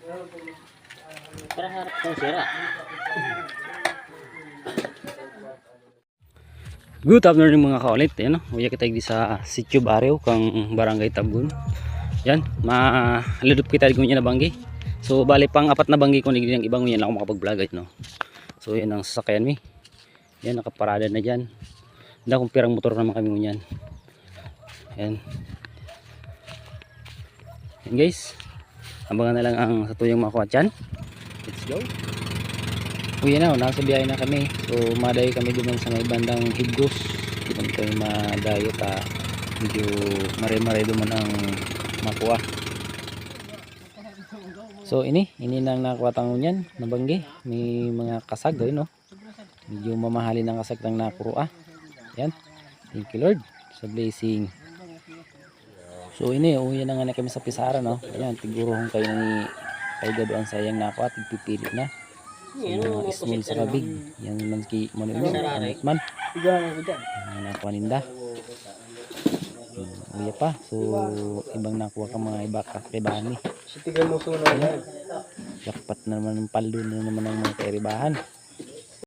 Para harap kong sira. Good afternoon mga kaulit. Ayan, uya kita di sa Sitio Barrio kang Barangay Tabgun. Yan, maludup kita di niya na banggi. So bali pang apat na banggi ko ni ang ibang yan lang ako makapag-vlog no. So yan ang sasakyan mi. Yan nakaparada na diyan. Hindi akong pirang motor naman kami ngunyan. Yan. Yan guys. Abangan na lang ang sa tuyong makuha dyan. Let's go. Uwi na, nasa biyahe na kami. So madayo kami doon sa may bandang Higos. Doon kayo madayo ta. Medyo mare-mare doon ang makuha. So ini nang nakuha tangon yan. Nabanggi. May mga kasag no. Medyo mamahalin ang kasag ng nakuha. Yan. Thank you Lord sa blessing. So ini uwi na nga na kami sa Pisara no. Ayan, tiguruhon kayo ni kay gaduan sayang na ako at pipili na. So mga small sa kabig. Yan man ki manuno anit man. Nakuha ninda. Uwi pa. So ibang nakuha ka mga iba kakribahan ni. Jackpot na naman ng paldo na naman ng mga kairibahan.